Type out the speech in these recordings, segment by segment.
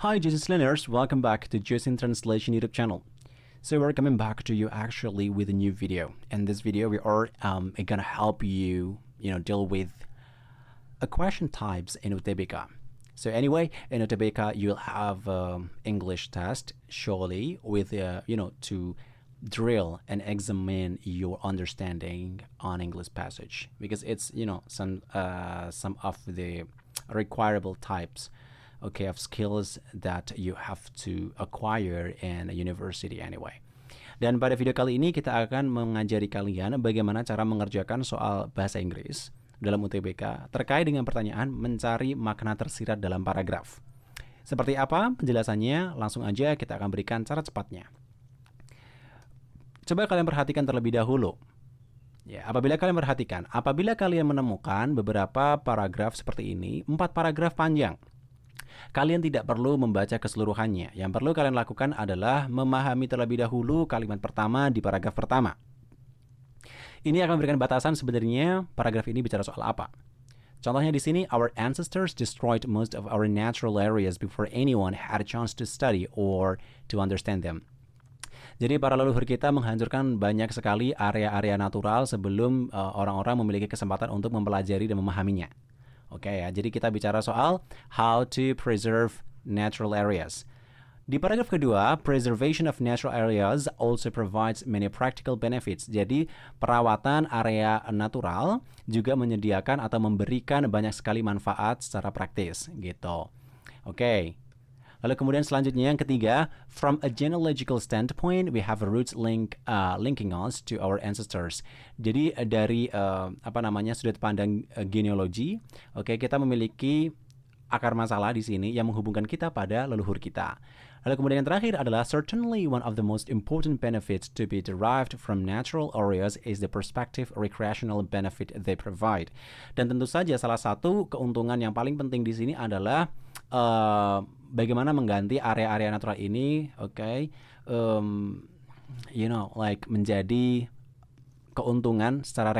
Hi, Jesus learners, welcome back to Josin Translation YouTube channel. So we're coming back to you actually with a new video. In this video, we are gonna help you, deal with a question types in UTBK. So anyway, in UTBK, you'll have English test surely with to drill and examine your understanding on English passage because it's some of the requirable types of skills that you have to acquire in a university anyway. Dan pada video kali ini kita akan mengajari kalian bagaimana cara mengerjakan soal bahasa Inggris dalam UTBK terkait dengan pertanyaan mencari makna tersirat dalam paragraf. Seperti apa penjelasannya? Langsung aja kita akan berikan cara cepatnya. Coba kalian perhatikan terlebih dahulu. Ya, apabila kalian menemukan beberapa paragraf seperti ini, 4 paragraf panjang, kalian tidak perlu membaca keseluruhannya. Yang perlu kalian lakukan adalah memahami terlebih dahulu kalimat pertama di paragraf pertama. Ini akan memberikan batasan sebenarnya paragraf ini bicara soal apa. Contohnya di sini, our ancestors destroyed most of our natural areas before anyone had a chance to study or to understand them. Jadi para leluhur kita menghancurkan banyak sekali area-area natural sebelum orang-orang memiliki kesempatan untuk mempelajari dan memahaminya. Oke ya, jadi kita bicara soal how to preserve natural areas. Di paragraf kedua, preservation of natural areas also provides many practical benefits. Jadi perawatan area natural juga menyediakan atau memberikan banyak sekali manfaat secara praktis gitu. Oke. Lalu kemudian selanjutnya yang ketiga, from a genealogical standpoint, we have a roots linking us to our ancestors. Jadi dari sudut pandang genealogi, kita memiliki akar masalah di sini yang menghubungkan kita pada leluhur kita. Lalu kemudian yang terakhir adalah certainly one of the most important benefits to be derived from natural areas is the perspective recreational benefit they provide. Dan tentu saja salah satu keuntungan yang paling penting di sini adalah bagaimana mengganti area-area natural ini, menjadi keuntungan secara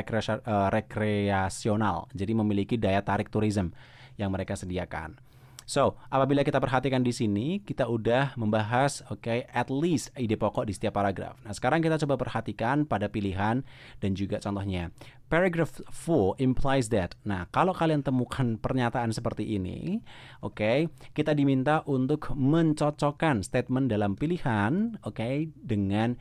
rekreasional. Jadi memiliki daya tarik tourism yang mereka sediakan. So, apabila kita perhatikan di sini, kita udah membahas, at least ide pokok di setiap paragraf. Nah, sekarang kita coba perhatikan pada pilihan dan juga contohnya. Paragraph 4 implies that. Nah, kalau kalian temukan pernyataan seperti ini, kita diminta untuk mencocokkan statement dalam pilihan, dengan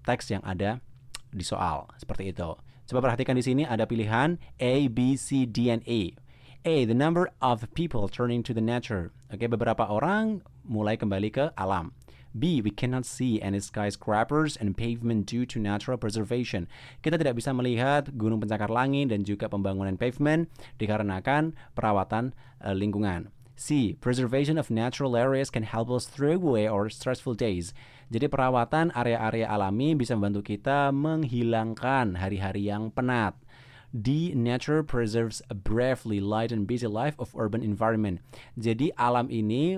teks yang ada di soal. Seperti itu. Coba perhatikan di sini ada pilihan A, B, C, D, and E. A, the number of people turning to the nature. Beberapa orang mulai kembali ke alam. B, we cannot see any skyscrapers and pavement due to natural preservation. Kita tidak bisa melihat gunung pencakar langit dan juga pembangunan pavement dikarenakan perawatan lingkungan. C, preservation of natural areas can help us through away our stressful days. Jadi perawatan area-area alami bisa membantu kita menghilangkan hari-hari yang penat. D, nature preserves a bravely light and busy life of urban environment. Jadi alam ini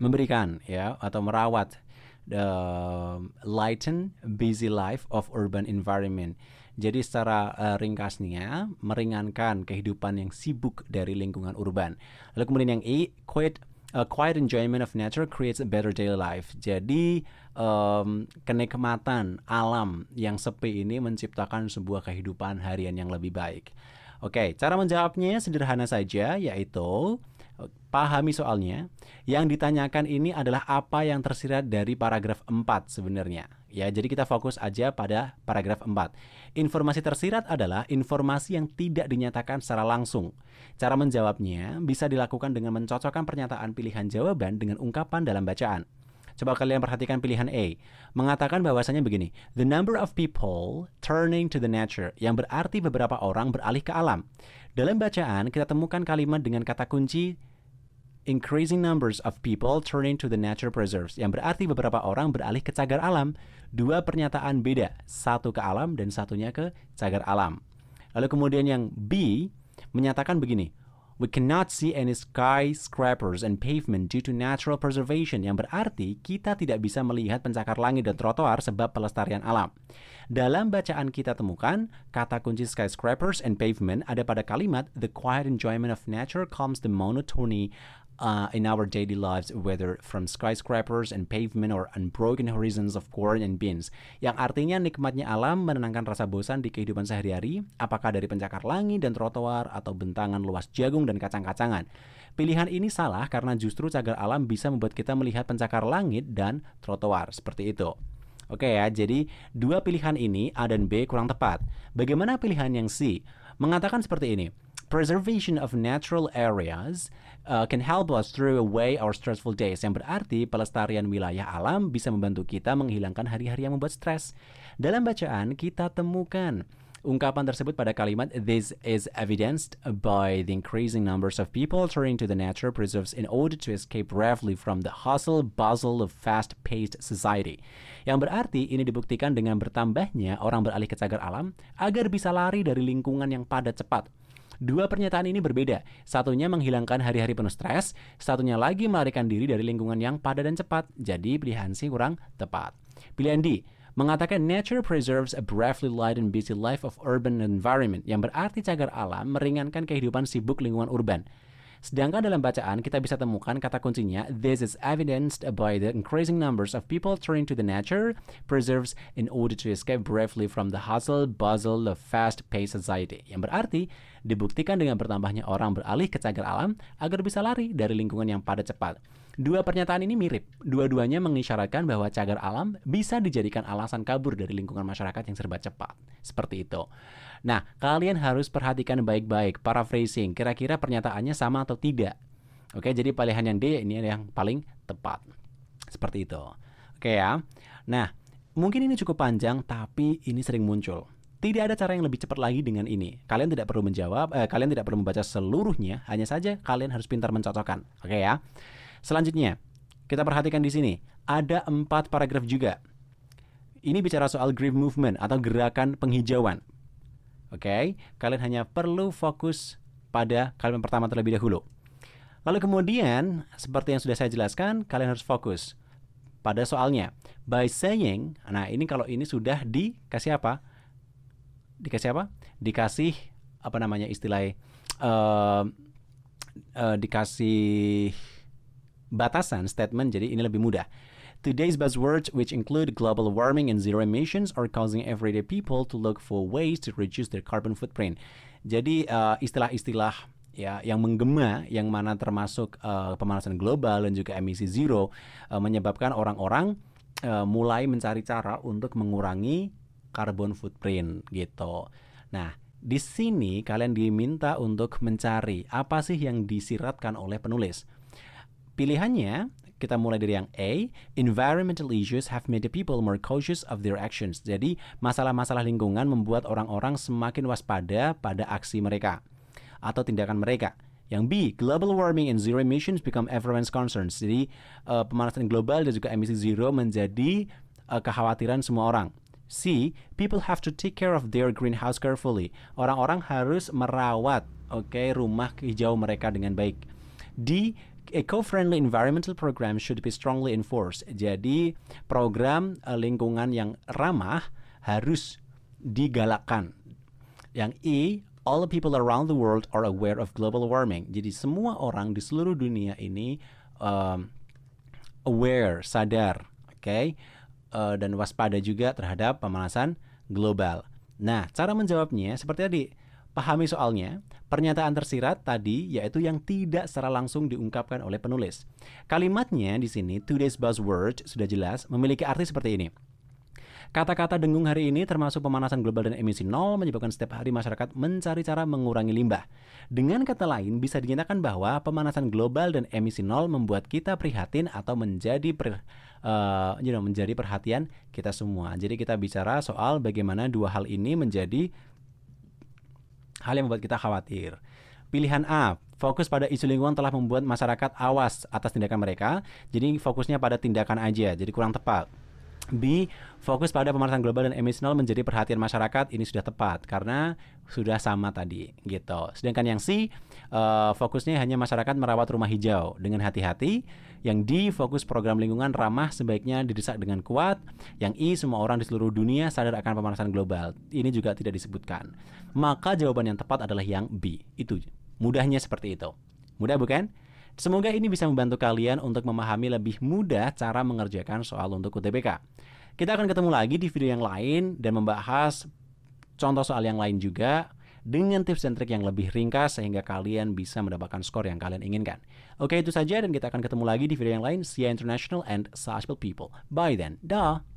memberikan atau merawat the light and busy life of urban environment. Jadi secara ringkasnya meringankan kehidupan yang sibuk dari lingkungan urban. Lalu kemudian yang E, quiet enjoyment of nature creates a better daily life. Jadi kenikmatan alam yang sepi ini menciptakan sebuah kehidupan harian yang lebih baik. Cara menjawabnya sederhana saja, yaitu pahami soalnya. Yang ditanyakan ini adalah apa yang tersirat dari paragraf 4 sebenarnya. Ya, jadi kita fokus aja pada paragraf 4. Informasi tersirat adalah informasi yang tidak dinyatakan secara langsung. Cara menjawabnya bisa dilakukan dengan mencocokkan pernyataan pilihan jawaban dengan ungkapan dalam bacaan. Coba kalian perhatikan pilihan A. Mengatakan bahwasanya begini, the number of people turning to the nature, yang berarti beberapa orang beralih ke alam. Dalam bacaan, kita temukan kalimat dengan kata kunci increasing numbers of people turning to the nature preserves, yang berarti beberapa orang beralih ke cagar alam. Dua pernyataan beda, satu ke alam dan satunya ke cagar alam. Lalu kemudian yang B menyatakan begini, We cannot see any skyscrapers and pavement due to natural preservation, yang berarti kita tidak bisa melihat pencakar langit dan trotoar sebab pelestarian alam. Dalam bacaan kita temukan, kata kunci skyscrapers and pavement ada pada kalimat the quiet enjoyment of nature calms the monotony in our daily lives, whether from skyscrapers and pavement or unbroken horizons of corn and beans, yang artinya nikmatnya alam menenangkan rasa bosan di kehidupan sehari-hari, apakah dari pencakar langit dan trotoar atau bentangan luas jagung dan kacang-kacangan. Pilihan ini salah karena justru cagar alam bisa membuat kita melihat pencakar langit dan trotoar, seperti itu. Oke ya, jadi dua pilihan ini A dan B kurang tepat. Bagaimana pilihan yang C? Mengatakan seperti ini. Preservation of natural areas can help us through away our stressful days, yang berarti pelestarian wilayah alam bisa membantu kita menghilangkan hari-hari yang membuat stres. Dalam bacaan kita temukan ungkapan tersebut pada kalimat this is evidenced by the increasing numbers of people turning to the nature preserves in order to escape bravely from the hustle bustle of fast-paced society, yang berarti ini dibuktikan dengan bertambahnya orang beralih ke cagar alam agar bisa lari dari lingkungan yang padat cepat. Dua pernyataan ini berbeda. Satunya menghilangkan hari-hari penuh stres, satunya lagi melarikan diri dari lingkungan yang padat dan cepat. Jadi pilihan C kurang tepat. Pilihan D mengatakan nature preserves a bravely light and busy life of urban environment, yang berarti cagar alam meringankan kehidupan sibuk lingkungan urban. Sedangkan dalam bacaan kita bisa temukan kata kuncinya this is evidenced by the increasing numbers of people turning to the nature preserves in order to escape bravely from the hustle bustle of fast-paced society, yang berarti dibuktikan dengan bertambahnya orang beralih ke cagar alam agar bisa lari dari lingkungan yang padat cepat. Dua pernyataan ini mirip. Dua-duanya mengisyaratkan bahwa cagar alam bisa dijadikan alasan kabur dari lingkungan masyarakat yang serba cepat. Seperti itu. Nah, kalian harus perhatikan baik-baik. Paraphrasing, kira-kira pernyataannya sama atau tidak. Oke, jadi pilihan yang D ini yang paling tepat. Seperti itu. Oke ya. Nah, mungkin ini cukup panjang, tapi ini sering muncul. Tidak ada cara yang lebih cepat lagi dengan ini. Kalian tidak perlu menjawab, kalian tidak perlu membaca seluruhnya, hanya saja kalian harus pintar mencocokkan. Oke ya. Selanjutnya, kita perhatikan di sini. Ada 4 paragraf juga. Ini bicara soal green movement atau gerakan penghijauan. Oke, kalian hanya perlu fokus pada kalimat pertama terlebih dahulu. Lalu kemudian, seperti yang sudah saya jelaskan, kalian harus fokus pada soalnya. By saying, nah ini kalau ini sudah dikasih apa? Dikasih apa namanya istilah? Dikasih batasan statement, jadi ini lebih mudah. Today's buzzwords, which include global warming and zero emissions, are causing everyday people to look for ways to reduce their carbon footprint. Jadi istilah-istilah ya yang menggema, yang mana termasuk pemanasan global dan juga emisi zero, menyebabkan orang-orang mulai mencari cara untuk mengurangi carbon footprint gitu. Nah, di sini kalian diminta untuk mencari apa sih yang disiratkan oleh penulis. Pilihannya, kita mulai dari yang A, environmental issues have made the people more cautious of their actions. Jadi, masalah-masalah lingkungan membuat orang-orang semakin waspada pada aksi mereka atau tindakan mereka. Yang B, global warming and zero emissions become everyone's concerns. Jadi, pemanasan global dan juga emisi zero menjadi kekhawatiran semua orang. C, people have to take care of their greenhouse carefully. Orang-orang harus merawat rumah hijau mereka dengan baik. D, eco-friendly environmental program should be strongly enforced. Jadi program lingkungan yang ramah harus digalakkan. Yang E, all the people around the world are aware of global warming. Jadi semua orang di seluruh dunia ini aware, sadar, dan waspada juga terhadap pemanasan global. Nah, cara menjawabnya seperti tadi. Pahami soalnya, pernyataan tersirat tadi yaitu yang tidak secara langsung diungkapkan oleh penulis. Kalimatnya di sini, today's buzzword, sudah jelas, memiliki arti seperti ini. Kata-kata dengung hari ini termasuk pemanasan global dan emisi nol menyebabkan setiap hari masyarakat mencari cara mengurangi limbah. Dengan kata lain, bisa dinyatakan bahwa pemanasan global dan emisi nol membuat kita prihatin atau menjadi perhatian kita semua. Jadi kita bicara soal bagaimana dua hal ini menjadi hal yang membuat kita khawatir. Pilihan A, fokus pada isu lingkungan telah membuat masyarakat awas atas tindakan mereka. Jadi fokusnya pada tindakan aja, jadi kurang tepat. B. Fokus pada pemanasan global dan emisi nol menjadi perhatian masyarakat. Ini sudah tepat karena sudah sama tadi gitu. Sedangkan yang C, fokusnya hanya masyarakat merawat rumah hijau dengan hati-hati. Yang D, fokus program lingkungan ramah sebaiknya didesak dengan kuat. Yang I, semua orang di seluruh dunia sadar akan pemanasan global. Ini juga tidak disebutkan. Maka jawaban yang tepat adalah yang B. Itu mudahnya seperti itu. Mudah bukan? Semoga ini bisa membantu kalian untuk memahami lebih mudah cara mengerjakan soal untuk UTBK. Kita akan ketemu lagi di video yang lain dan membahas contoh soal yang lain juga dengan tips dan trik yang lebih ringkas sehingga kalian bisa mendapatkan skor yang kalian inginkan. Oke, itu saja dan kita akan ketemu lagi di video yang lain. See you international and successful people. Bye then. Dah.